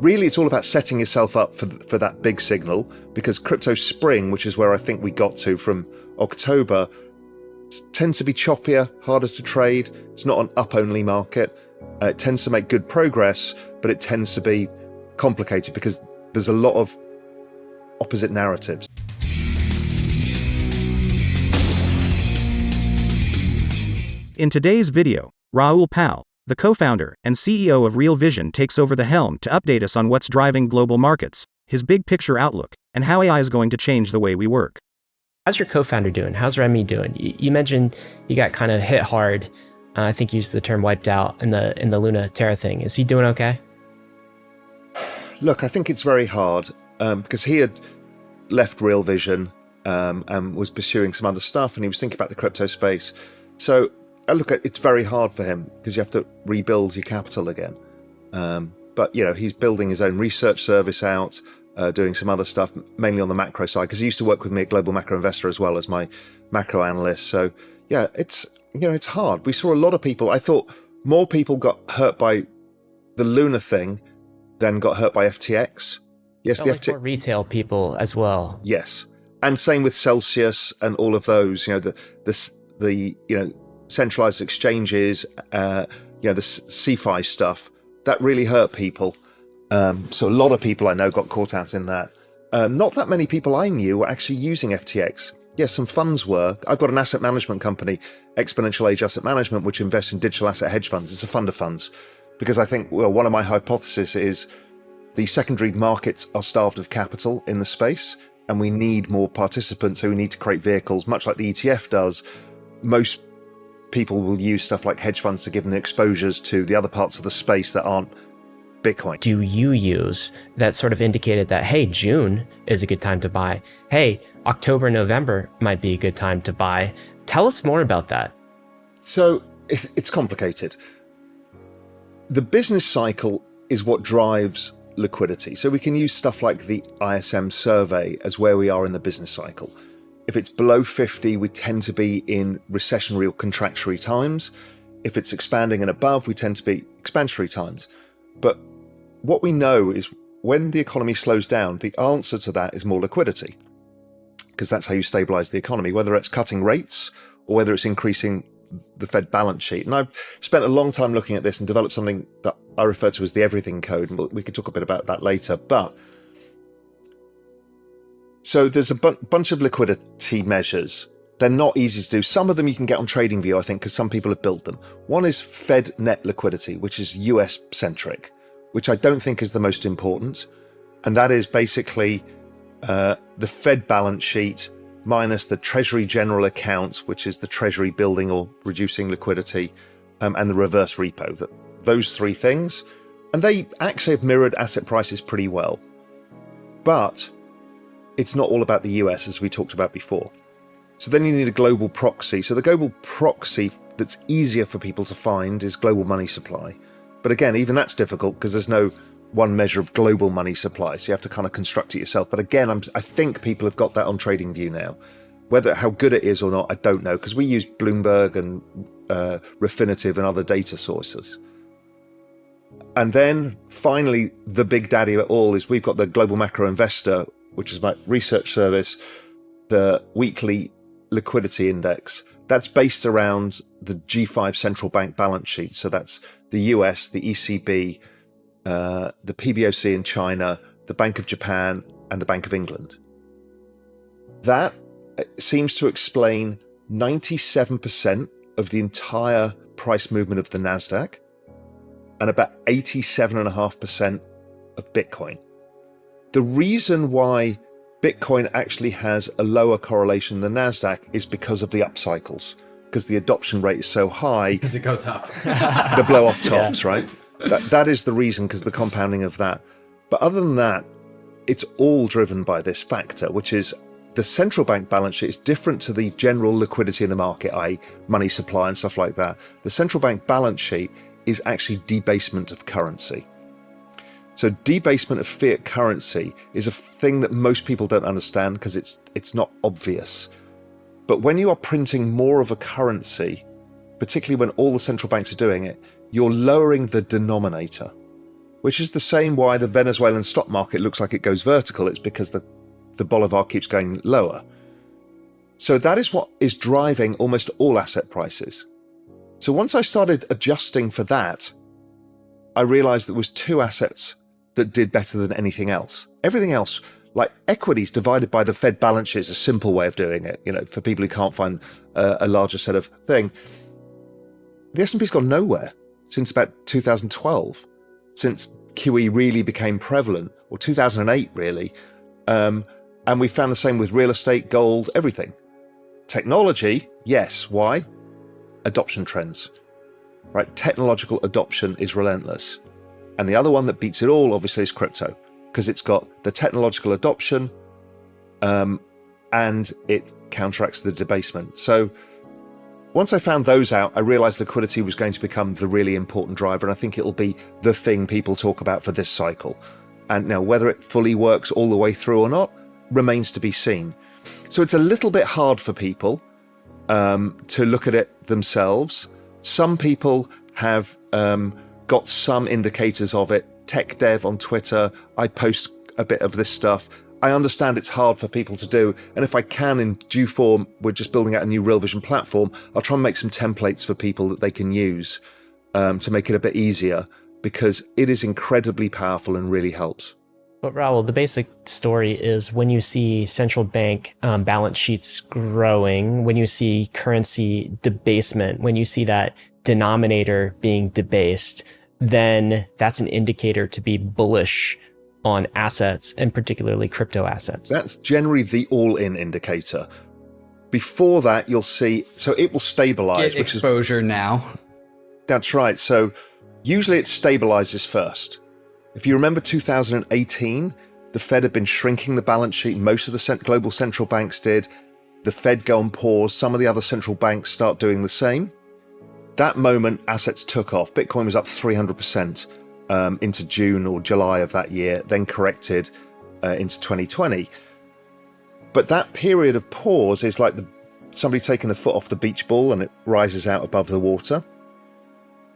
Really, it's all about setting yourself up for that big signal, because crypto spring, which is where I think we got to from October, tends to be choppier, harder to trade. It's not an up-only market. It tends to make good progress, but it tends to be complicated because there's a lot of opposite narratives. In today's video, Raoul, the co-founder and CEO of Real Vision, takes over the helm to update us on what's driving global markets, his big picture outlook, and how AI is going to change the way we work. How's your co-founder doing? How's Remy doing? You mentioned you got kind of hit hard. I think you used the term wiped out in the Luna Terra thing. Is he doing okay? Look, I think it's very hard because he had left Real Vision and was pursuing some other stuff, and he was thinking about the crypto space. So look, it's very hard for him because you have to rebuild your capital again. But he's building his own research service out, doing some other stuff, mainly on the macro side, because he used to work with me at Global Macro Investor as well as my macro analyst. So yeah, it's hard. We saw a lot of people. I thought more people got hurt by the Luna thing than got hurt by FTX. Yes, the FTX. More retail people as well. Yes, and same with Celsius and all of those. The centralized exchanges. The CeFi stuff that really hurt people. So a lot of people I know got caught out in that. Not that many people I knew were actually using FTX. Yes, some funds were. I've got an asset management company, Exponential Age Asset Management, which invests in digital asset hedge funds. It's a fund of funds. Because I think, one of my hypotheses is the secondary markets are starved of capital in the space, and we need more participants, so we need to create vehicles, much like the ETF does. Most people will use stuff like hedge funds to give them the exposures to the other parts of the space that aren't Bitcoin. Do you use that sort of indicated that, hey, June is a good time to buy? Hey, October, November might be a good time to buy. Tell us more about that. So it's complicated. The business cycle is what drives liquidity. So we can use stuff like the ISM survey as where we are in the business cycle. If it's below 50, we tend to be in recessionary or contractionary times. If it's expanding and above, we tend to be expansionary times. But what we know is when the economy slows down, the answer to that is more liquidity, because that's how you stabilize the economy, whether it's cutting rates or whether it's increasing the Fed balance sheet. And I've spent a long time looking at this and developed something that I refer to as the everything code, and we could talk a bit about that later. But so there's a bunch of liquidity measures. They're not easy to do. Some of them you can get on TradingView, I think, because some people have built them. One is Fed net liquidity, which is US centric, which I don't think is the most important. And that is basically the Fed balance sheet minus the Treasury General account, which is the Treasury building or reducing liquidity, and the reverse repo. Those three things. And they actually have mirrored asset prices pretty well. But it's not all about the US, as we talked about before. So then you need a global proxy. So the global proxy that's easier for people to find is global money supply. But again, even that's difficult because there's no one measure of global money supply. So you have to kind of construct it yourself. But again, I think people have got that on TradingView now. How good it is or not, I don't know, because we use Bloomberg and Refinitiv and other data sources. And then finally, the big daddy of it all is we've got the Global Macro Investor, which is my research service, the weekly liquidity index. That's based around the G5 central bank balance sheet. So that's the US, the ECB, the PBOC in China, the Bank of Japan, and the Bank of England. That seems to explain 97% of the entire price movement of the NASDAQ and about 87.5% of Bitcoin. The reason why Bitcoin actually has a lower correlation than the NASDAQ is because of the up cycles, because the adoption rate is so high. Because it goes up. The blow off tops, yeah. Right? That is the reason, because the compounding of that. But other than that, it's all driven by this factor, which is the central bank balance sheet is different to the general liquidity in the market, i.e. money supply and stuff like that. The central bank balance sheet is actually debasement of currency. So debasement of fiat currency is a thing that most people don't understand because it's not obvious. But when you are printing more of a currency, particularly when all the central banks are doing it, you're lowering the denominator. which is the same why the Venezuelan stock market looks like it goes vertical. It's because the Bolivar keeps going lower. So that is what is driving almost all asset prices. So once I started adjusting for that, I realized there was two assets that did better than anything else. Everything else, like equities divided by the Fed balance sheet, is a simple way of doing it. For people who can't find a larger set of thing. The S&P's gone nowhere since about 2012, since QE really became prevalent, or 2008 really. And we found the same with real estate, gold, everything. Technology, yes. Why? Adoption trends, right? Technological adoption is relentless. And the other one that beats it all, obviously, is crypto, because it's got the technological adoption and it counteracts the debasement. So once I found those out, I realized liquidity was going to become the really important driver. And I think it'll be the thing people talk about for this cycle. And now whether it fully works all the way through or not remains to be seen. So it's a little bit hard for people to look at it themselves. Some people have got some indicators of it. Tech Dev on Twitter, I post a bit of this stuff. I understand it's hard for people to do, and if I can, in due form, we're just building out a new Real Vision platform. I'll try and make some templates for people that they can use to make it a bit easier, because it is incredibly powerful and really helps. But Raoul, the basic story is when you see central bank balance sheets growing, when you see currency debasement, when you see that denominator being debased, then that's an indicator to be bullish on assets, and particularly crypto assets. That's generally the all-in indicator. Before that, you'll see, so it will stabilize. Get exposure now. That's right. So usually it stabilizes first. If you remember 2018, the Fed had been shrinking the balance sheet. Most of the global central banks did. The Fed go on pause. Some of the other central banks start doing the same. That moment, assets took off. Bitcoin was up 300% into June or July of that year, then corrected into 2020. But that period of pause is like somebody taking the foot off the beach ball and it rises out above the water.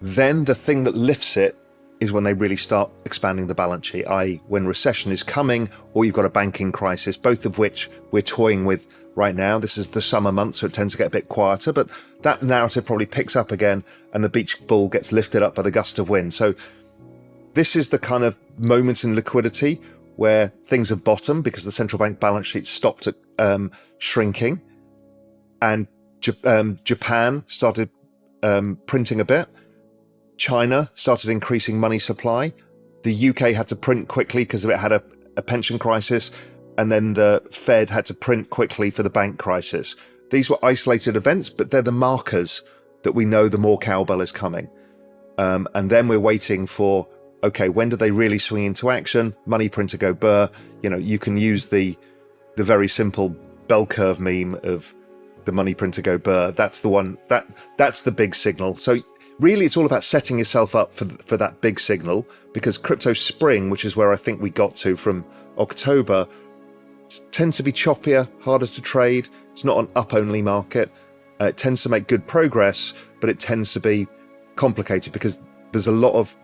Then the thing that lifts it is when they really start expanding the balance sheet, i.e. when recession is coming or you've got a banking crisis, both of which we're toying with right now. This is the summer months, so it tends to get a bit quieter, but that narrative probably picks up again and the beach ball gets lifted up by the gust of wind. So this is the kind of moment in liquidity where things have bottomed because the central bank balance sheet stopped shrinking, and Japan started printing a bit. China started increasing money supply. The UK had to print quickly because it had a pension crisis, and then the Fed had to print quickly for the bank crisis. These were isolated events, but they're the markers that we know the more cowbell is coming. And then we're waiting for, okay, when do they really swing into action? Money printer go burr. You can use the very simple bell curve meme of the money printer go burr. That's the one, that's the big signal. So really, it's all about setting yourself up for that big signal, because crypto spring, which is where I think we got to from October, tends to be choppier, harder to trade. It's not an up-only market. It tends to make good progress, but it tends to be complicated because there's a lot of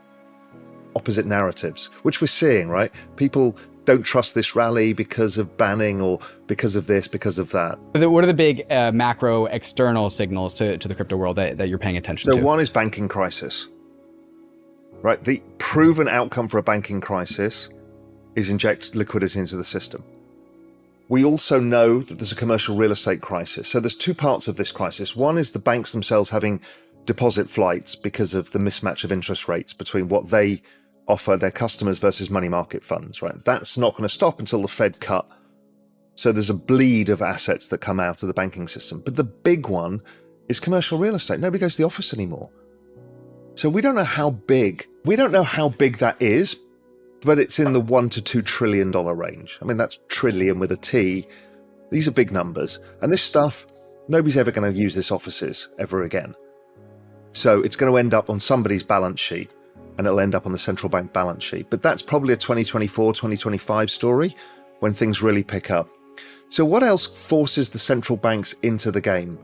opposite narratives, which we're seeing, right? People don't trust this rally because of banning or because of this, because of that. What are the big macro external signals to the crypto world that you're paying attention to? So one is banking crisis, right? The proven outcome for a banking crisis is inject liquidity into the system. We also know that there's a commercial real estate crisis. So there's two parts of this crisis. One is the banks themselves having deposit flights because of the mismatch of interest rates between what they offer their customers versus money market funds, right? That's not going to stop until the Fed cut. So there's a bleed of assets that come out of the banking system. But the big one is commercial real estate. Nobody goes to the office anymore. So we don't know how big that is, but it's in the $1 to $2 trillion range. I mean, that's trillion with a T. These are big numbers. And this stuff, nobody's ever going to use this offices ever again. So it's going to end up on somebody's balance sheet, and it'll end up on the central bank balance sheet. But that's probably a 2024, 2025 story when things really pick up. So what else forces the central banks into the game?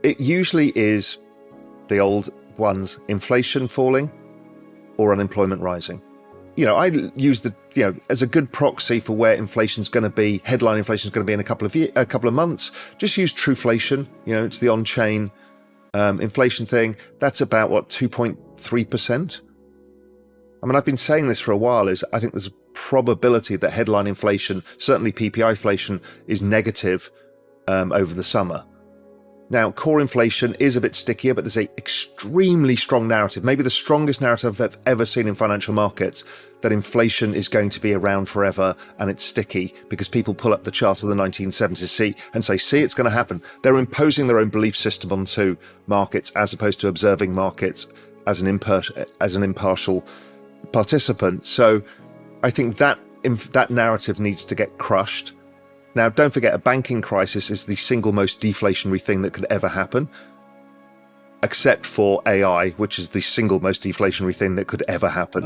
It usually is the old ones, inflation falling or unemployment rising. I use the, as a good proxy for where inflation's going to be, headline inflation's going to be in a couple of months. Just use Trueflation. It's the on-chain inflation thing. That's about 2.3%. I mean, I've been saying this for a while. I think there's a probability that headline inflation, certainly PPI inflation, is negative over the summer. Now, core inflation is a bit stickier, but there's an extremely strong narrative, maybe the strongest narrative I've ever seen in financial markets, that inflation is going to be around forever and it's sticky because people pull up the chart of the 1970s and say, see, it's going to happen. They're imposing their own belief system onto markets as opposed to observing markets as an impartial participant. So I think that narrative needs to get crushed. Now, don't forget, a banking crisis is the single most deflationary thing that could ever happen, except for AI, which is the single most deflationary thing that could ever happen.